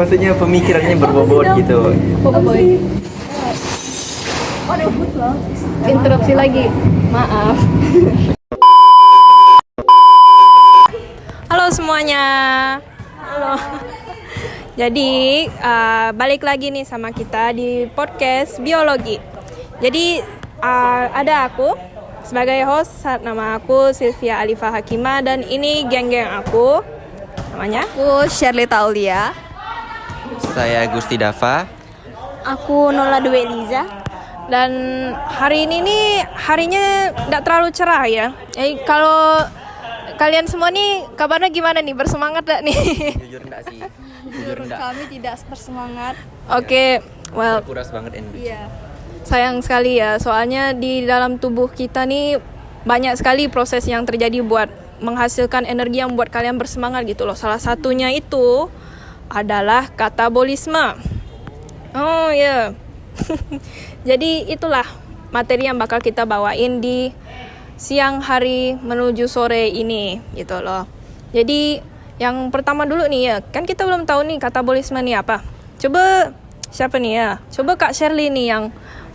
maksudnya pemikirannya berbobot gitu. Boy. Interupsi lagi. Maaf. Halo semuanya. Halo. Jadi balik lagi nih sama kita di podcast biologi. Jadi ada aku sebagai host, nama aku Sylvia Alifa Hakimah dan ini geng-geng aku. Namanya? Aku Shirley Taulia. Saya Gusti Dava. Aku Nola Dwi Eliza. Dan hari ini nih harinya nggak terlalu cerah ya. Kalau kalian semua nih kabarnya gimana nih? Bersemangat gak nih? Jujur enggak sih? Kami tidak bersemangat. Oke, well, Kuras banget energi. Iya. sayang sekali ya. Soalnya di dalam tubuh kita nih banyak sekali proses yang terjadi buat menghasilkan energi yang buat kalian bersemangat gitu loh. Salah satunya itu adalah katabolisme. Oh ya. Jadi itulah materi yang bakal kita bawain di siang hari menuju sore ini gitu loh. Jadi yang pertama dulu nih ya, kan kita belum tahu nih katabolisme nih apa. Coba siapa nih ya? Coba Kak Shirley nih yang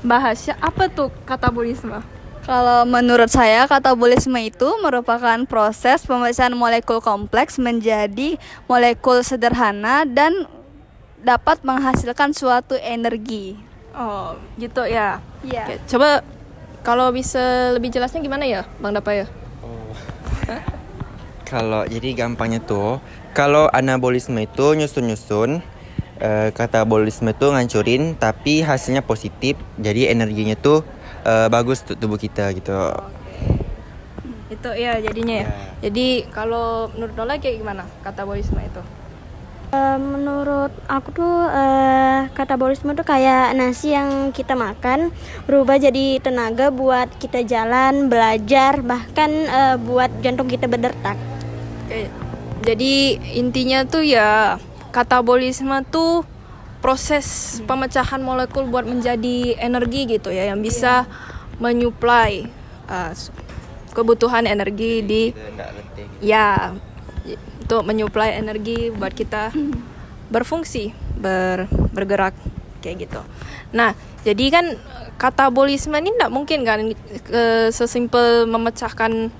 bahas apa tuh katabolisme. Kalau menurut saya, katabolisme itu merupakan proses pemecahan molekul kompleks menjadi molekul sederhana dan dapat menghasilkan suatu energi. Oh, gitu ya. Iya. Oke, coba kalau bisa lebih jelasnya gimana ya, Bang Dapa ya? Kalau jadi gampangnya tuh, kalau anabolisme itu nyusun-nyusun, katabolisme itu ngancurin, tapi hasilnya positif, jadi energinya tuh bagus untuk tubuh kita gitu. Itu ya jadinya ya. Jadi kalau menurut Nola kayak gimana katabolisme itu? Menurut aku tuh katabolisme tuh kayak nasi yang kita makan berubah jadi tenaga buat kita jalan, belajar, bahkan buat jantung kita berdetak. Oke. Jadi intinya tuh ya katabolisme tuh proses pemecahan molekul buat menjadi energi gitu ya, yang bisa menyuplai kebutuhan energi di ya untuk menyuplai energi buat kita berfungsi, bergerak kayak gitu. Nah, jadi kan katabolisme ini tidak mungkin kan sesimpel memecahkan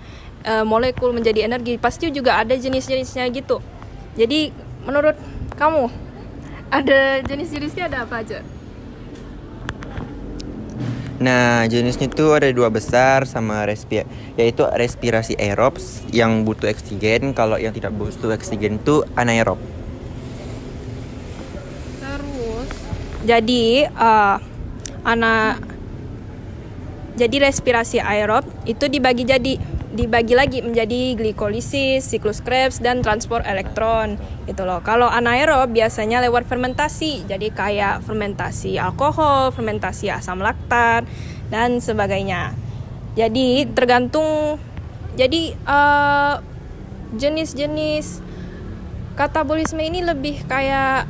molekul menjadi energi. Pasti juga ada jenis-jenisnya gitu. Jadi menurut kamu ada jenis-jenisnya ada apa aja? Nah, jenisnya tuh ada dua besar sama yaitu respirasi aerob yang butuh oksigen, kalau yang tidak butuh oksigen tuh anaerob. Terus jadi jadi respirasi aerob itu dibagi lagi menjadi glikolisis, siklus Krebs, dan transport elektron gitu loh. Kalau anaerob biasanya lewat fermentasi, jadi kayak fermentasi alkohol, fermentasi asam laktat dan sebagainya. Jadi tergantung, jadi jenis-jenis katabolisme ini lebih kayak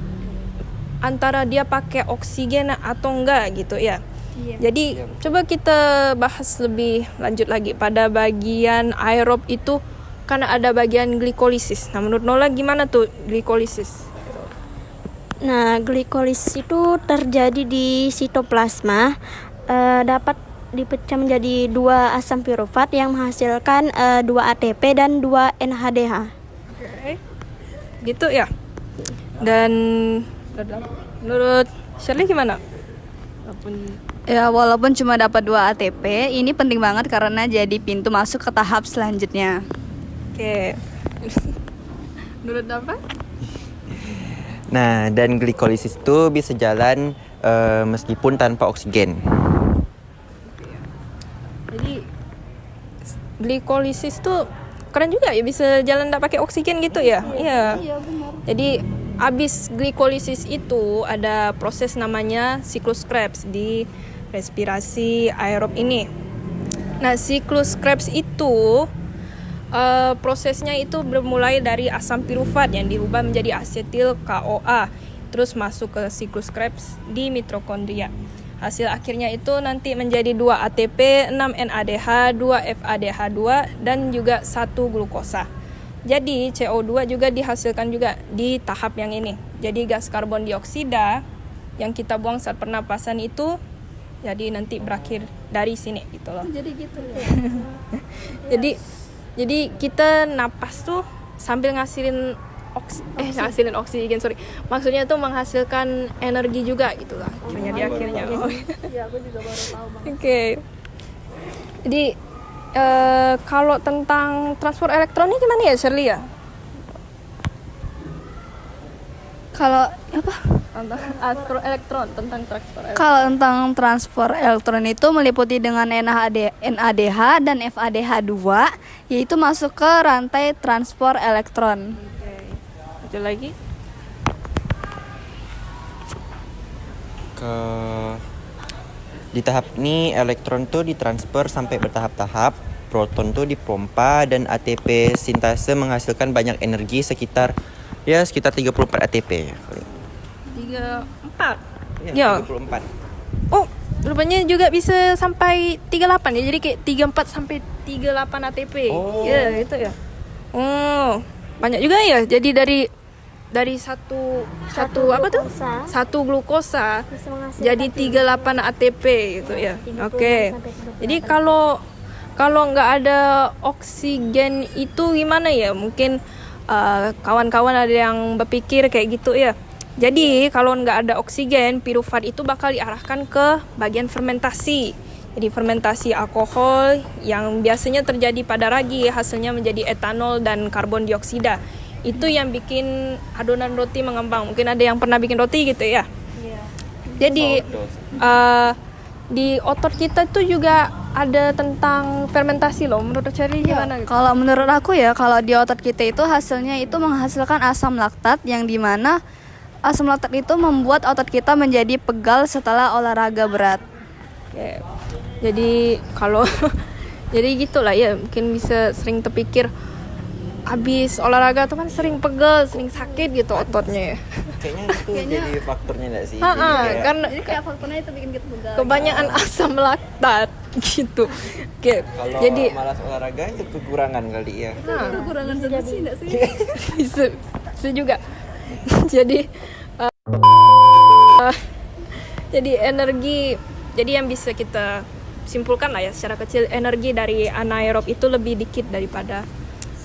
antara dia pakai oksigen atau enggak gitu ya. Jadi coba kita bahas lebih lanjut lagi pada bagian aerob itu, karena ada bagian glikolisis. Nah, menurut Nola gimana tuh glikolisis? Nah, glikolisis itu terjadi di sitoplasma, dapat dipecah menjadi dua asam pirufat yang menghasilkan 2 ATP dan 2 NADH. Oke. Gitu ya. Dan menurut Shirley gimana? Ya, walaupun cuma dapat 2 ATP, ini penting banget karena jadi pintu masuk ke tahap selanjutnya. Oke. Menurut apa? Nah, dan glikolisis itu bisa jalan meskipun tanpa oksigen. Jadi glikolisis tuh keren juga ya, bisa jalan nggak pakai oksigen gitu ya? Iya. Iya, benar. Jadi abis glikolisis itu ada proses namanya siklus Krebs di respirasi aerob ini. Nah, siklus Krebs itu prosesnya itu bermulai dari asam pirufat yang dirubah menjadi asetil CoA, terus masuk ke siklus Krebs di mitokondria. Hasil akhirnya itu nanti menjadi 2 ATP, 6 NADH, 2 FADH2 dan juga 1 glukosa. Jadi CO2 juga dihasilkan juga di tahap yang ini. Jadi gas karbon dioksida yang kita buang saat pernapasan itu jadi nanti berakhir dari sini gitu loh. Jadi gitu ya. Jadi kita napas tuh sambil ngasilin oksigen, sorry. Maksudnya tuh menghasilkan energi juga gitu lah. Di akhirnya. Iya, aku juga baru tahu Bang. Oke. Jadi kalau tentang transport elektron ini gimana ya, Shirley ya? Kalau apa? Tentang transport elektron. Kalau tentang transport elektron itu meliputi dengan NADH dan FADH2, yaitu masuk ke rantai transport elektron. Ada lagi? Di tahap ini elektron tuh ditransfer sampai bertahap-tahap, proton tuh dipompa, dan ATP sintase menghasilkan banyak energi sekitar 34 ATP. 34. Ya, Ya. 34. Oh, rupanya juga bisa sampai 38 ya. Jadi kayak 34 sampai 38 ATP. Oh. Ya, itu ya. Oh, banyak juga ya. Jadi dari satu apa tuh? glukosa Satu glukosa bisa menghasilkan jadi 38 ATP gitu ya. 30 Oke. sampai 38. Jadi kalau nggak ada oksigen itu gimana ya? Mungkin kawan-kawan ada yang berpikir kayak gitu ya. Jadi kalau nggak ada oksigen, piruvat itu bakal diarahkan ke bagian fermentasi. Jadi fermentasi alkohol yang biasanya terjadi pada ragi, hasilnya menjadi etanol dan karbon dioksida. Itu yang bikin adonan roti mengembang. Mungkin ada yang pernah bikin roti gitu ya. Jadi di otot kita itu juga ada tentang fermentasi loh. Menurut Cherry gimana gitu? Kalau menurut aku ya, kalau di otot kita itu hasilnya itu menghasilkan asam laktat, yang dimana asam laktat itu membuat otot kita menjadi pegal setelah olahraga berat. Oke. Jadi kalau jadi gitulah ya, mungkin bisa sering terpikir habis olahraga tuh kan sering pegel, sering sakit gitu ototnya ya. Kayaknya itu jadi faktornya enggak sih? Ha-ha, Jadi kayak- karena Jadi kayak faktornya itu bikin kita pegal. kebanyakan asam laktat gitu. Oke. kalau Jadi malas olahraga itu kekurangan kali ya. Kekurangan zat besi enggak sih? bisa juga. Jadi energi, jadi yang bisa kita simpulkan lah ya secara kecil, energi dari anaerob itu lebih dikit daripada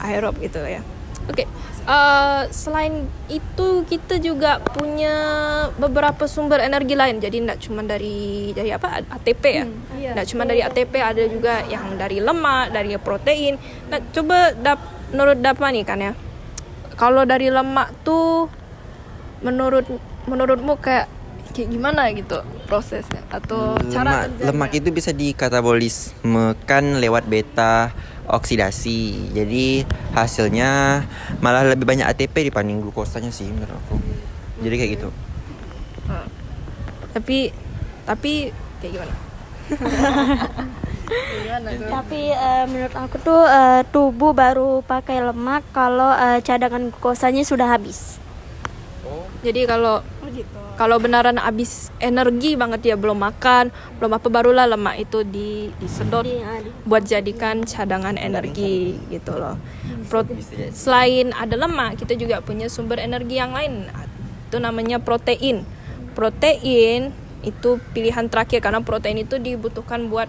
aerob gitu ya. Oke. Selain itu kita juga punya beberapa sumber energi lain. Jadi tidak cuma dari apa ATP ya. Tidak cuma dari ATP, ada juga yang dari lemak, dari protein. Nah, coba menurut Dapa nih kan ya. Kalau dari lemak tuh menurutmu kayak gimana gitu prosesnya atau cara Lemak itu bisa dikatabolismekan lewat beta oksidasi. Jadi hasilnya malah lebih banyak ATP dibanding glukosanya sih menurut aku. Jadi kayak gitu. Tapi kayak gimana? Tapi menurut aku tuh tubuh baru pakai lemak kalau cadangan glukosanya sudah habis. Jadi kalau beneran habis energi banget ya, belum makan, belum apa, barulah lemak itu disedot buat jadikan cadangan energi gitu loh. Selain ada lemak, kita juga punya sumber energi yang lain. Itu namanya protein. Protein itu pilihan terakhir karena protein itu dibutuhkan buat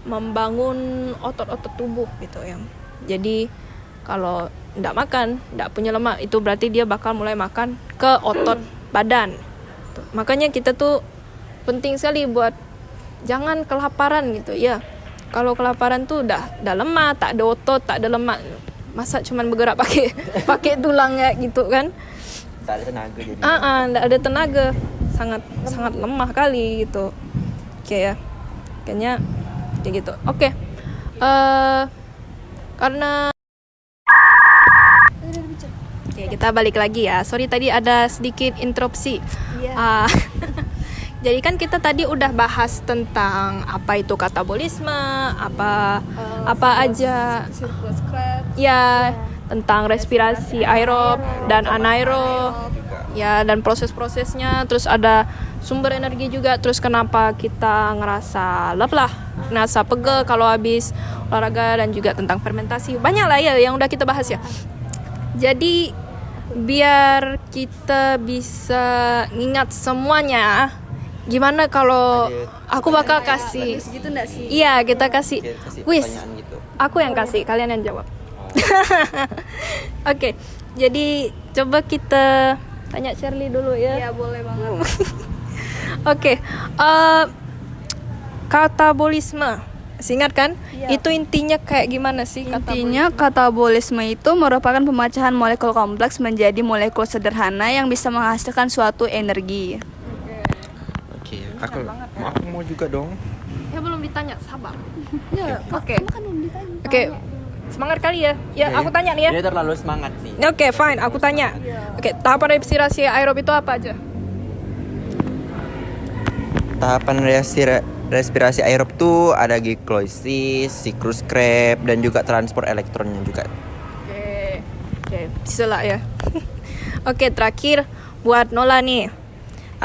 membangun otot-otot tubuh gitu ya. Jadi kalau tidak makan, tidak punya lemak, itu berarti dia bakal mulai makan ke otot badan. Makanya kita tuh penting sekali buat jangan kelaparan gitu ya. Kalau kelaparan tuh udah lemak, tak ada otot, tak ada lemak, masa cuman bergerak pakai tulangnya gitu kan? Tak ada tenaga jadi. Nggak ada tenaga, sangat lemah kali gitu. Oke ya, kayaknya kayak gitu. Oke. Karena Oke, kita balik lagi ya. Sorry tadi ada sedikit interupsi. Jadi kan kita tadi udah bahas tentang apa itu katabolisme, apa aja Sirkulasi Krebs. ya, tentang respirasi aerob dan anaerob. Ya, dan proses-prosesnya, terus ada sumber energi juga, terus kenapa kita ngerasa lelah, ngerasa pegel kalau habis olahraga, dan juga tentang fermentasi. Banyak lah ya yang udah kita bahas ya. Jadi biar kita bisa ngingat semuanya, gimana kalau aku bakal kasih? Gitu enggak sih? Iya, kita kasih Kasih quiz. pertanyaan gitu. Aku yang kasih, kalian yang jawab. Oke, jadi coba kita tanya Shirley dulu ya. Iya, boleh banget. Oke, katabolisme, ingat kan? Itu intinya kayak gimana sih? Intinya katabolisme itu merupakan pemecahan molekul kompleks menjadi molekul sederhana yang bisa menghasilkan suatu energi. Oke, aku mau juga dong. Ya belum ditanya, sabar. Ya, Oke. Oke, semangat kali ya. Ya, aku tanya nih ya. Dia terlalu semangat sih. Oke, fine, aku tanya. Oke, tahapan respirasi aerob itu apa aja? Tahapan respirasi aerob tuh ada glikolisis, siklus Krebs, dan juga transport elektronnya juga. Oke, bisa lah ya. Oke, terakhir buat Nola nih.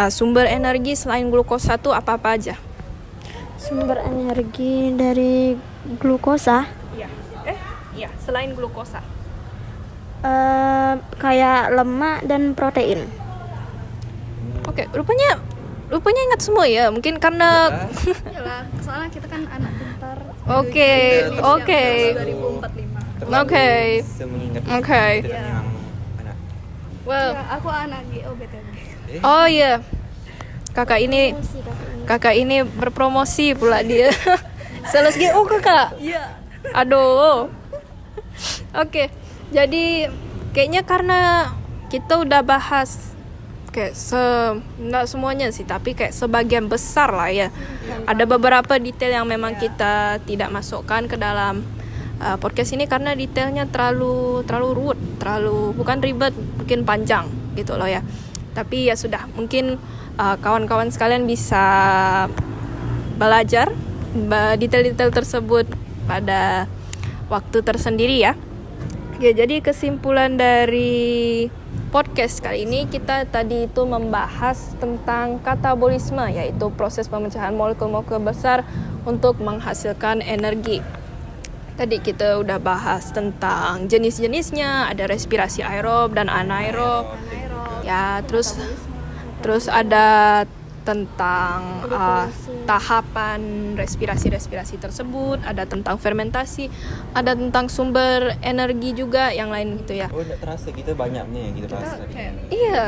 Sumber energi selain glukosa tuh apa-apa aja? Sumber energi dari glukosa Iya. Iya, selain glukosa. kayak lemak dan protein. Oke, rupanya ingat semua ya. Mungkin karena Iyalah, soalnya kita kan anak pintar. Oke. 2045. Oke. Semengingat Oke. itu kan memang anak. Well, Ya, aku anak GOBTW. oh iya. Kakak ini berpromosi pula dia. Sales GO kakak. Iya. Aduh. Oke. Jadi kayaknya karena kita udah bahas kayak nggak semuanya sih, tapi kayak sebagian besar lah ya. Ada beberapa detail yang memang kita tidak masukkan ke dalam podcast ini karena detailnya terlalu ruwet, bukan ribet, mungkin panjang gitu loh ya. Tapi ya sudah, mungkin kawan-kawan sekalian bisa belajar detail-detail tersebut pada waktu tersendiri ya. Ya, jadi kesimpulan dari podcast kali ini, kita tadi itu membahas tentang katabolisme, yaitu proses pemecahan molekul-molekul besar untuk menghasilkan energi. Tadi kita udah bahas tentang jenis-jenisnya, ada respirasi aerob dan anaerob. Ya, terus ada tentang tahapan respirasi tersebut, ada tentang fermentasi, ada tentang sumber energi juga yang lain gitu ya. Oh, enggak terasa kita banyak nih yang kita bahas tadi. Iya,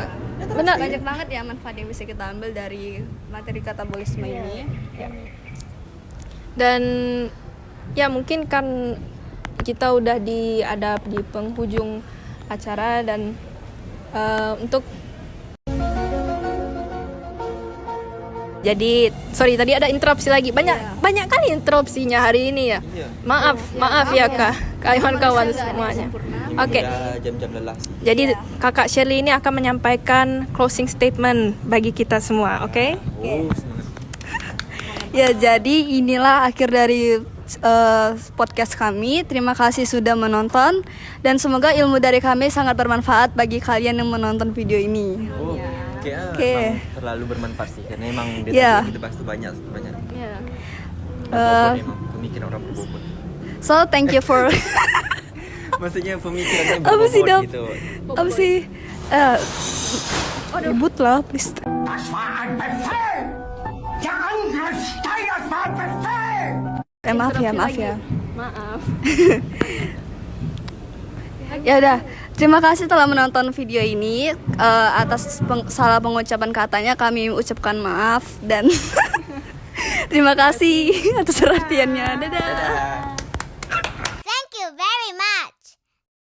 benar. Banyak banget ya manfaat yang bisa kita ambil dari materi katabolisme ini. Dan ya mungkin kan kita udah ada di penghujung acara dan untuk jadi tadi ada interupsi lagi, banyak kali interupsinya hari ini ya. Iya. Maaf ya kak, kawan-kawan semuanya. Oke. Jam-jam lelah sih. Jadi kakak Shirley ini akan menyampaikan closing statement bagi kita semua, oke? Oh, semangat. Ya, jadi inilah akhir dari podcast kami. Terima kasih sudah menonton dan semoga ilmu dari kami sangat bermanfaat bagi kalian yang menonton video ini. Oh, Oke. emang terlalu bermanfaat sih karena emang dia Iya. tadi kita bahas tuh banyak. Iya. Berbobot emang pemikiran orang berbobot. So thank you for Maksudnya pemikirannya apa sih berbobot Dap? gitu. Apa sih? Ribut lah, please. Das war ein Befehl! Der Angriff Steiners war ein Befehl! Maaf ya. Maaf. Ya udah. Terima kasih telah menonton video ini. Atas salah pengucapan katanya kami ucapkan maaf dan terima kasih atas perhatiannya. Dadah. Dadah.